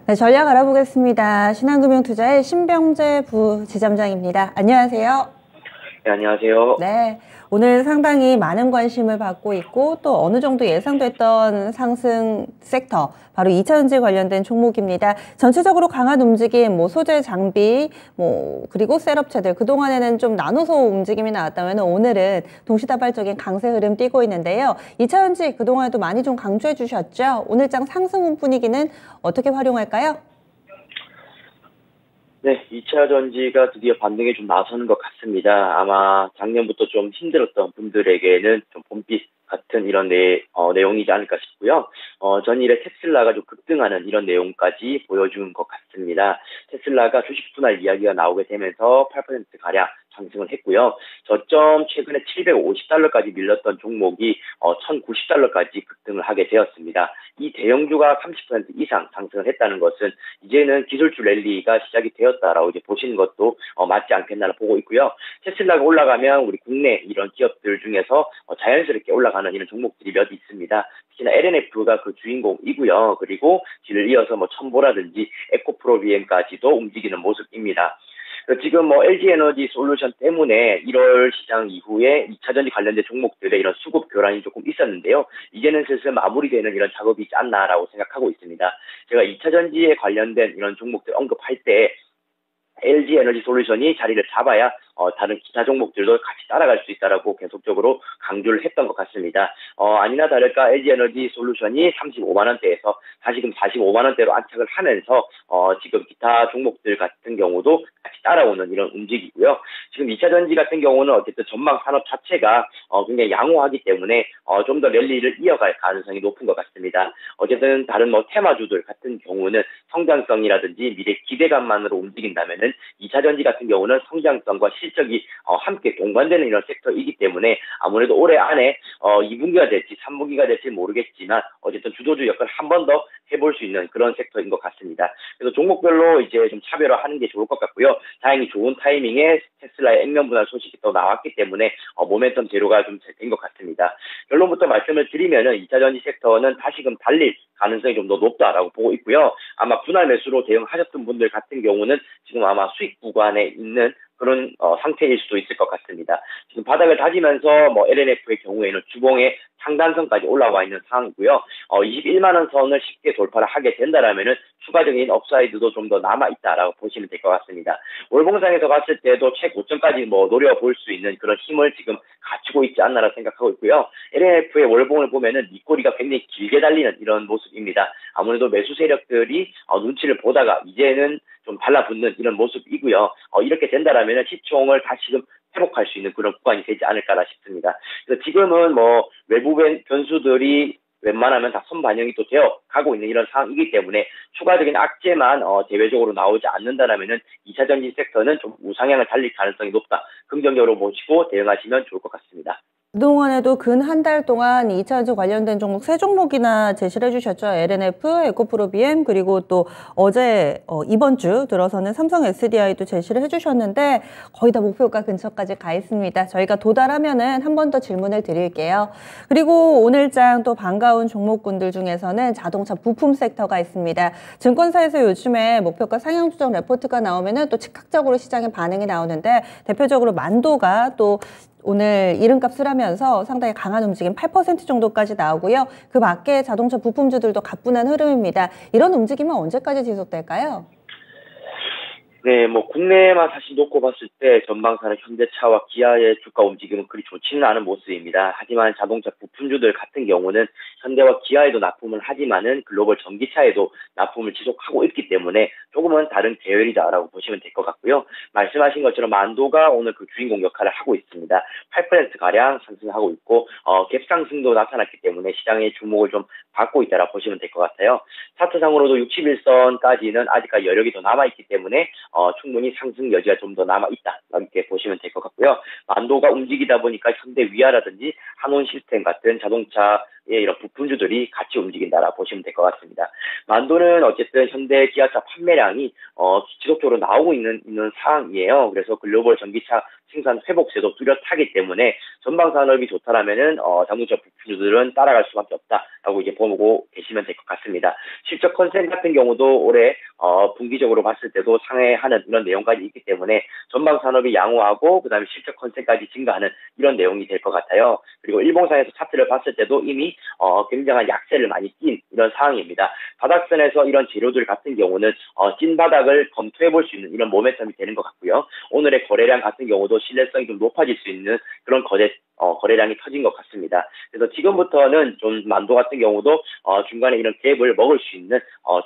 네, 전략 알아보겠습니다. 신한금융투자의 신병재 부지점장입니다. 안녕하세요. 네, 안녕하세요. 네, 오늘 상당히 많은 관심을 받고 있고 또 어느 정도 예상됐던 상승 섹터, 바로 2차전지 관련된 종목입니다. 전체적으로 강한 움직임, 소재 장비, 그리고 셋업체들, 그동안에는 좀 나눠서 움직임이 나왔다면 오늘은 동시다발적인 강세 흐름 띄고 있는데요. 2차전지 그동안에도 많이 좀 강조해 주셨죠? 오늘장 상승 분위기는 어떻게 활용할까요? 네, 2차 전지가 드디어 반등에 좀 나서는 것 같습니다. 아마 작년부터 좀 힘들었던 분들에게는 좀 봄빛 같은 이런 내용이지 않을까 싶고요. 전일에 테슬라가 좀 급등하는 이런 내용까지 보여준 것 같습니다. 테슬라가 주식 분할 이야기가 나오게 되면서 8%가량 상승을 했고요. 저점 최근에 750달러까지 밀렸던 종목이 1090달러까지 급등을 하게 되었습니다. 이 대형주가 30% 이상 상승을 했다는 것은 이제는 기술주 랠리가 시작이 되었다라고 이제 보시는 것도 맞지 않겠나 보고 있고요. 테슬라가 올라가면 우리 국내 이런 기업들 중에서 자연스럽게 올라가는 이런 종목들이 몇 있습니다. 특히나 LNF가 그 주인공이고요. 그리고 뒤를 이어서 첨보라든지 에코프로비엠까지도 움직이는 모습입니다. 지금 LG에너지 솔루션 때문에 1월 시장 이후에 2차전지 관련된 종목들의 이런 수급 교란이 조금 있었는데요. 이제는 슬슬 마무리되는 이런 작업이 있지 않나라고 생각하고 있습니다. 제가 2차전지에 관련된 이런 종목들 언급할 때 LG에너지 솔루션이 자리를 잡아야 다른 기타 종목들도 같이 따라갈 수 있다라고 계속적으로 강조를 했던 것 같습니다. 아니나 다를까 LG에너지 솔루션이 35만 원대에서 다시금 45만 원대로 안착을 하면서 지금 기타 종목들 같은 경우도 같이 따라오는 이런 움직이고요. 지금 2차 전지 같은 경우는 어쨌든 전망 산업 자체가 굉장히 양호하기 때문에 좀 더 랠리를 이어갈 가능성이 높은 것 같습니다. 어쨌든 다른 테마주들 같은 경우는 성장성이라든지 미래 기대감만으로 움직인다면은 2차 전지 같은 경우는 성장성과 실적이 함께 동반되는 이런 섹터이기 때문에 아무래도 올해 안에 2분기가 될지 3분기가 될지 모르겠지만 어쨌든 주도주 역할을 한 번 더 해볼 수 있는 그런 섹터인 것 같습니다. 그래서 종목별로 이제 좀 차별화하는 게 좋을 것 같고요. 다행히 좋은 타이밍에 테슬라의 액면 분할 소식이 또 나왔기 때문에 모멘텀 제로가 좀 된 것 같습니다. 결론부터 말씀을 드리면은 2차 전지 섹터는 다시금 달릴 가능성이 좀 더 높다라고 보고 있고요. 아마 분할 매수로 대응하셨던 분들 같은 경우는 지금 아마 수익 구간에 있는 그런 상태일 수도 있을 것 같습니다. 지금 바닥을 다지면서 LNF의 경우에는 주봉의 상단선까지 올라와 있는 상황이고요. 21만 원 선을 쉽게 돌파를 하게 된다라면은 추가적인 업사이드도 좀 더 남아 있다라고 보시면 될 것 같습니다. 월봉상에서 봤을 때도 최고점까지 노려볼 수 있는 그런 힘을 지금 갖추고 있지 않나라 생각하고 있고요. LNF의 월봉을 보면은 밑꼬리가 굉장히 길게 달리는 이런 모습입니다. 아무래도 매수 세력들이 눈치를 보다가 이제는 좀 달라붙는 이런 모습이고요. 이렇게 된다라면 시총을 다시금 회복할 수 있는 그런 구간이 되지 않을까라 싶습니다. 그래서 지금은 외부 변수들이 웬만하면 다 선반영이 또 되어 가고 있는 이런 상황이기 때문에 추가적인 악재만 대외적으로 나오지 않는다라면은 2차 전지 섹터는 좀 우상향을 달릴 가능성이 높다. 긍정적으로 보시고 대응하시면 좋을 것 같습니다. 그동안에도 근 한 달 동안 2차전지 관련된 종목 3종목이나 제시를 해주셨죠. LNF, 에코프로비엠, 그리고 또 어제 이번 주 들어서는 삼성 SDI도 제시를 해주셨는데 거의 다 목표가 근처까지 가 있습니다. 저희가 도달하면은 한 번 더 질문을 드릴게요. 그리고 오늘장 또 반가운 종목군들 중에서는 자동차 부품 섹터가 있습니다. 증권사에서 요즘에 목표가 상향 조정 레포트가 나오면은 또 즉각적으로 시장에 반응이 나오는데 대표적으로 만도가 또 오늘 이름값을 하면서 상당히 강한 움직임 8% 정도까지 나오고요. 그 밖에 자동차 부품주들도 가뿐한 흐름입니다. 이런 움직임은 언제까지 지속될까요? 네, 국내에만 사실 놓고 봤을 때 전방사는 현대차와 기아의 주가 움직임은 그리 좋지는 않은 모습입니다. 하지만 자동차 부품주들 같은 경우는 현대와 기아에도 납품을 하지만은 글로벌 전기차에도 납품을 지속하고 있기 때문에 조금은 다른 계열이다라고 보시면 될 것 같고요. 말씀하신 것처럼 만도가 오늘 그 주인공 역할을 하고 있습니다. 8%가량 상승하고 있고 갭 상승도 나타났기 때문에 시장의 주목을 좀 받고 있다라고 보시면 될 것 같아요. 차트상으로도 61선까지는 아직까지 여력이 더 남아있기 때문에 충분히 상승 여지가 좀 더 남아있다 이렇게 보시면 될 것 같고요. 만도가 움직이다 보니까 현대위아라든지 한온시스템 같은 자동차의 이런 부품주들이 같이 움직인다라고 보시면 될 것 같습니다. 만도는 어쨌든 현대 기아차 판매량 거래량이 지속적으로 나오고 있는 상황이에요. 그래서 글로벌 전기차 생산 회복세도 뚜렷하기 때문에 전방 산업이 좋다라면은 자동차 부품주들은 따라갈 수밖에 없다라고 이제 보고 계시면 될 것 같습니다. 실적 컨센 같은 경우도 올해 분기적으로 봤을 때도 상회하는 이런 내용까지 있기 때문에 전방 산업이 양호하고 그다음에 실적 컨센까지 증가하는 이런 내용이 될 것 같아요. 그리고 일봉상에서 차트를 봤을 때도 이미 굉장한 약세를 많이 띈 이런 상황입니다. 바닥선에서 이런 재료들 같은 경우는 찐 바닥을 검토해 볼 수 있는 이런 모멘텀이 되는 것 같고요. 오늘의 거래량 같은 경우도 신뢰성이 좀 높아질 수 있는 그런 거래량이 터진 것 같습니다. 그래서 지금부터는 좀 만도 같은 경우도 중간에 이런 갭을 먹을 수 있는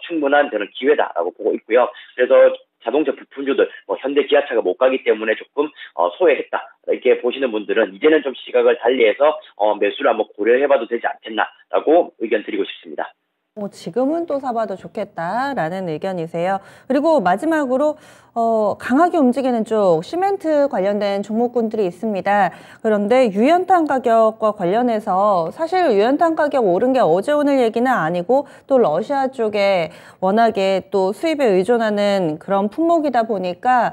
충분한 그런 기회다라고 보고 있고요. 그래서 자동차 부품주들, 현대 기아차가 못 가기 때문에 조금 소외했다 이렇게 보시는 분들은 이제는 좀 시각을 달리해서 매수를 한번 고려해봐도 되지 않겠나라고 의견 드리고 싶습니다. 지금은 또 사봐도 좋겠다라는 의견이세요. 그리고 마지막으로 강하게 움직이는 쪽 시멘트 관련된 종목군들이 있습니다. 그런데 유연탄 가격과 관련해서 사실 유연탄 가격 오른 게 어제 오늘 얘기는 아니고 또 러시아 쪽에 워낙에 또 수입에 의존하는 그런 품목이다 보니까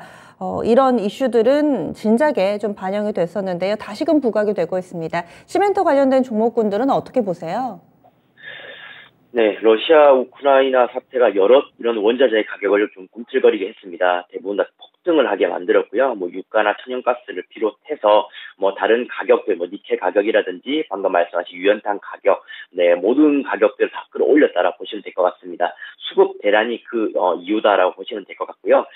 이런 이슈들은 진작에 좀 반영이 됐었는데요. 다시금 부각이 되고 있습니다. 시멘트 관련된 종목군들은 어떻게 보세요? 네, 러시아 우크라이나 사태가 여러 이런 원자재의 가격을 좀 꿈틀거리게 했습니다. 대부분 다 폭등을 하게 만들었고요. 유가나 천연가스를 비롯해서 다른 가격들, 니켈 가격이라든지 방금 말씀하신 유연탄 가격, 네, 모든 가격들을 다 끌어올렸다라고 보시면 될 것 같습니다. 수급 대란이 그 이유다라고 보시면 될 것 같고요.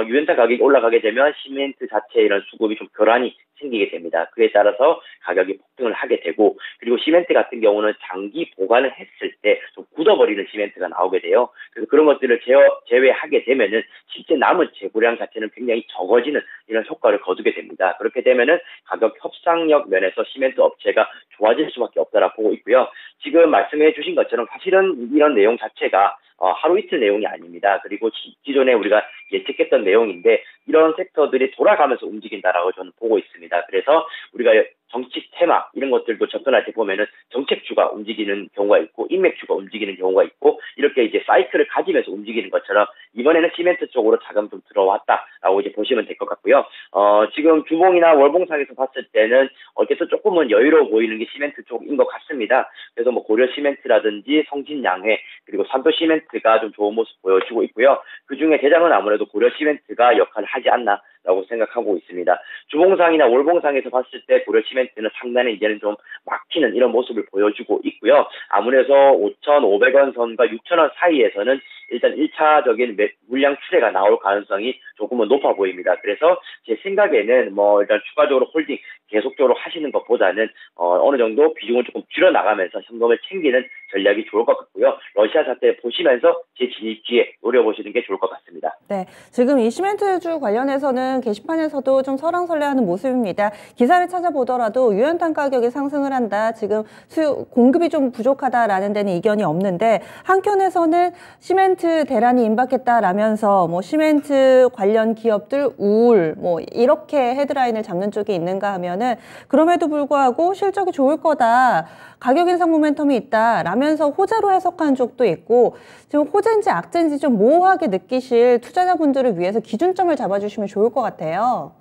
유연탄 가격이 올라가게 되면 시멘트 자체의 이런 수급이 좀 결함이 생기게 됩니다. 그에 따라서 가격이 폭등을 하게 되고, 그리고 시멘트 같은 경우는 장기 보관을 했을 때 좀 굳어버리는 시멘트가 나오게 돼요. 그래서 그런 것들을 제외하게 되면은 실제 남은 재고량 자체는 굉장히 적어지는 이런 효과를 거두게 됩니다. 그렇게 되면은 가격 협상력 면에서 시멘트 업체가 좋아질 수밖에 없다라고 보고 있고요. 지금 말씀해 주신 것처럼 사실은 이런 내용 자체가 하루 이틀 내용이 아닙니다. 그리고 기존에 우리가 예측했던 내용인데 이런 섹터들이 돌아가면서 움직인다라고 저는 보고 있습니다. 그래서 우리가 정치 테마 이런 것들도 접근할 때 보면은 정책주가 움직이는 경우가 있고 인맥주가 움직이는 경우가 있고 이렇게 이제 사이클을 가지면서 움직이는 것처럼 이번에는 시멘트 쪽으로 자금 좀 들어왔다라고 이제 보시면 될 것 같고요. 지금 주봉이나 월봉상에서 봤을 때는 어쨌든 조금은 여유로워 보이는 게 시멘트 쪽인 것 같습니다. 그래서 고려 시멘트라든지 성진양회 그리고 삼도 시멘트가 좀 좋은 모습 보여주고 있고요. 그 중에 대장은 아무래도 고려 시멘트가 역할을 하지 않나라고 생각하고 있습니다. 주봉상이나 월봉상에서 봤을 때 고려 시멘트는 상단에 이제는 좀 막히는 이런 모습을 보여주고 있고요. 아무래도 5,500원 선과 6,000원 사이에서는 일단 1차적인 물량 추세가 나올 가능성이 조금은 높아 보입니다. 그래서 제 생각에는 일단 추가적으로 홀딩 계속적으로 하시는 것보다는 어느 정도 비중을 조금 줄여나가면서 현금을 챙기는 전략이 좋을 것 같고요. 러시아 사태 보시면서 제 진입 기회 노려보시는 게 좋을 것 같습니다. 네, 지금 이 시멘트주 관련해서는 게시판에서도 좀 설왕설래하는 모습입니다. 기사를 찾아보더라도 유연탄 가격이 상승을 한다. 지금 공급이 좀 부족하다라는 데는 이견이 없는데 한켠에서는 시멘트 대란이 임박했다라면서 시멘트 관련 기업들 우울 이렇게 헤드라인을 잡는 쪽이 있는가 하면은 그럼에도 불구하고 실적이 좋을 거다. 가격 인상 모멘텀이 있다라면서 호재로 해석하는 쪽도 있고 지금 호재인지 악재인지 좀 모호하게 느끼실 투자자분들을 위해서 기준점을 잡아주시면 좋을 것 같아요.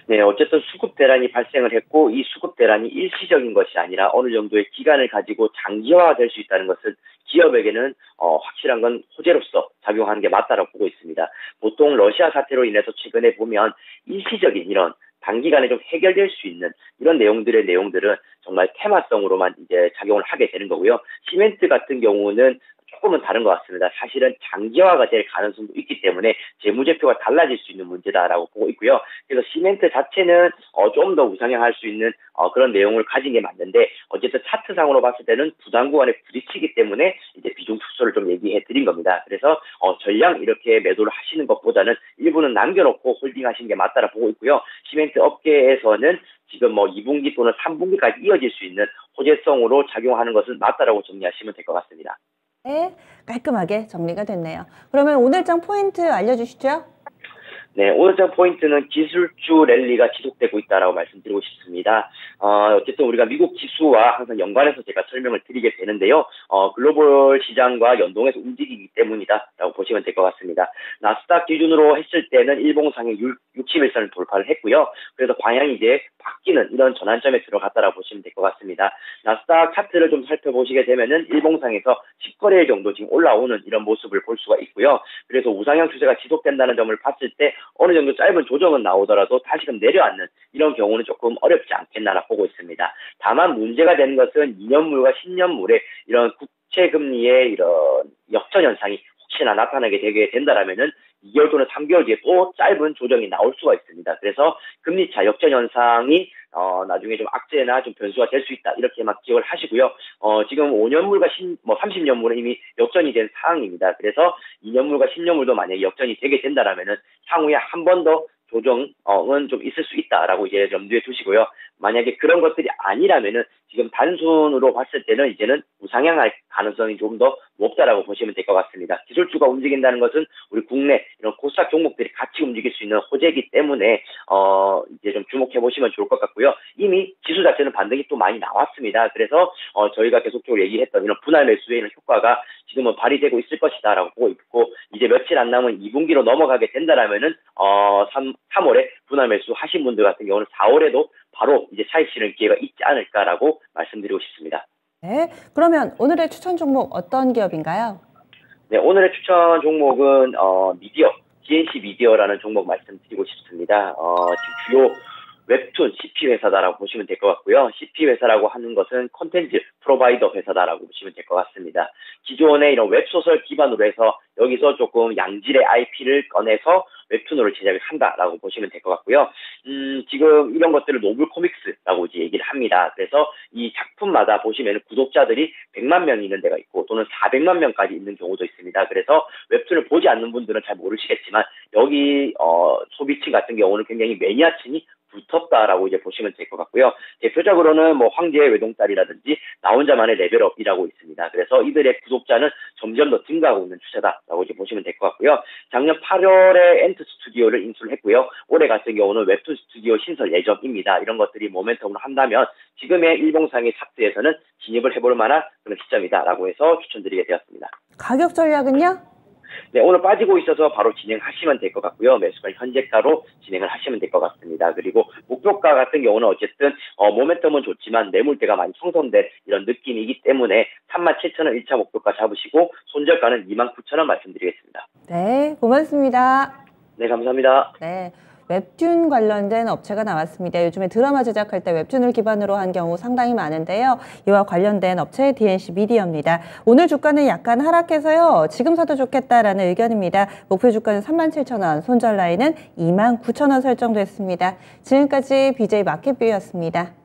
네, 어쨌든 수급 대란이 발생을 했고 이 수급 대란이 일시적인 것이 아니라 어느 정도의 기간을 가지고 장기화될 수 있다는 것은 기업에게는 확실한 건 호재로서 작용하는 게 맞다라고 보고 있습니다. 보통 러시아 사태로 인해서 최근에 보면 일시적인 이런 단기간에 좀 해결될 수 있는 이런 내용들은 정말 테마성으로만 이제 작용을 하게 되는 거고요. 시멘트 같은 경우는 조금은 다른 것 같습니다. 사실은 장기화가 될 가능성도 있기 때문에 재무제표가 달라질 수 있는 문제다라고 보고 있고요. 그래서 시멘트 자체는 좀 더 우상향할 수 있는 그런 내용을 가진 게 맞는데 어쨌든 차트상으로 봤을 때는 부담 구간에 부딪히기 때문에 이제 비중 축소를 좀 얘기해 드린 겁니다. 그래서 전량 이렇게 매도를 하시는 것보다는 일부는 남겨놓고 홀딩하시는 게 맞다라 보고 있고요. 시멘트 업계에서는 지금 2분기 또는 3분기까지 이어질 수 있는 호재성으로 작용하는 것은 맞다라고 정리하시면 될 것 같습니다. 네, 깔끔하게 정리가 됐네요. 그러면 오늘장 포인트 알려주시죠. 네, 오늘장 포인트는 기술주 랠리가 지속되고 있다라고 말씀드리고 싶습니다. 어쨌든 우리가 미국 지수와 항상 연관해서 제가 설명을 드리게 되는데요. 글로벌 시장과 연동해서 움직이기 때문이다라고 보시면 될 것 같습니다. 나스닥 기준으로 했을 때는 일봉상의 61선을 돌파를 했고요. 그래서 방향이 이제 바뀌는 이런 전환점에 들어갔다라고 보시면 될 것 같습니다. 나스닥 차트를 좀 살펴보시게 되면은 일봉상에서 10거래일 정도 지금 올라오는 이런 모습을 볼 수가 있고요. 그래서 우상향 추세가 지속된다는 점을 봤을 때 어느 정도 짧은 조정은 나오더라도 다시금 내려앉는 이런 경우는 조금 어렵지 않겠나라 보고 있습니다. 다만 문제가 되는 것은 2년물과 10년물의 이런 국채금리의 이런 역전 현상이 혹시나 나타나게 되게 된다라면은 2개월 또는 3개월 뒤에 또 짧은 조정이 나올 수가 있습니다. 그래서 금리차 역전 현상이 나중에 좀 악재나 좀 변수가 될 수 있다. 이렇게만 기억을 하시고요. 지금 5년물과 30년물은 이미 역전이 된 상황입니다. 그래서 2년물과 10년물도 만약에 역전이 되게 된다라면은 향후에 한 번 더 조정은 좀 있을 수 있다라고 이제 염두에 두시고요. 만약에 그런 것들이 아니라면은 지금 단순으로 봤을 때는 이제는 우상향할 가능성이 좀 더 높다라고 보시면 될 것 같습니다. 기술주가 움직인다는 것은 우리 국내 이런 코스닥 종목들이 같이 움직일 수 있는 호재이기 때문에 이제 좀 주목해 보시면 좋을 것 같고요. 이미 지수 자체는 반등이 또 많이 나왔습니다. 그래서 저희가 계속적으로 얘기했던 이런 분할 매수에 있는 효과가 지금은 발휘되고 있을 것이다라고 보고 있고, 이제 며칠 안 남은 2분기로 넘어가게 된다라면은 3월에 분할 매수 하신 분들 같은 경우는 4월에도 바로 이제 차익 실현 기회가 있지 않을까라고 말씀드리고 싶습니다. 네, 그러면 오늘의 추천 종목 어떤 기업인가요? 네, 오늘의 추천 종목은 미디어, DNC 미디어라는 종목 말씀드리고 싶습니다. 지금 주요 웹툰 CP 회사다라고 보시면 될 것 같고요. CP 회사라고 하는 것은 콘텐츠 프로바이더 회사다라고 보시면 될 것 같습니다. 기존의 이런 웹소설 기반으로 해서 여기서 조금 양질의 IP를 꺼내서 웹툰으로 제작을 한다라고 보시면 될 것 같고요. 지금 이런 것들을 노블 코믹스라고 이제 얘기를 합니다. 그래서 이 작품마다 보시면 구독자들이 100만 명 있는 데가 있고 또는 400만 명까지 있는 경우도 있습니다. 그래서 웹툰을 보지 않는 분들은 잘 모르시겠지만 여기 소비층 같은 경우는 굉장히 매니아층이 붙었다라고 이제 보시면 될 것 같고요. 대표적으로는 뭐 황제의 외동딸이라든지 나 혼자만의 레벨업이라고 있습니다. 그래서 이들의 구독자는 점점 더 증가하고 있는 추세다라고 이제 보시면 될 것 같고요. 작년 8월에 엔트 스튜디오를 인수를 했고요. 올해 같은 경우는 웹툰 스튜디오 신설 예정입니다. 이런 것들이 모멘텀으로 한다면 지금의 일봉상의 차트에서는 진입을 해볼 만한 그런 시점이다라고 해서 추천드리게 되었습니다. 가격 전략은요? 네, 오늘 빠지고 있어서 바로 진행하시면 될 것 같고요. 매수가 현재가로 진행을 하시면 될 것 같습니다. 그리고 목표가 같은 경우는 어쨌든 모멘텀은 좋지만 매물대가 많이 형성된 이런 느낌이기 때문에 37,000원 1차 목표가 잡으시고 손절가는 29,000원 말씀드리겠습니다. 네, 고맙습니다. 네, 감사합니다. 네. 웹툰 관련된 업체가 나왔습니다. 요즘에 드라마 제작할 때 웹툰을 기반으로 한 경우 상당히 많은데요. 이와 관련된 업체 DNC 미디어입니다. 오늘 주가는 약간 하락해서요. 지금 사도 좋겠다라는 의견입니다. 목표 주가는 37,000원, 손절 라인은 29,000원 설정됐습니다. 지금까지 BJ 마켓뷰였습니다.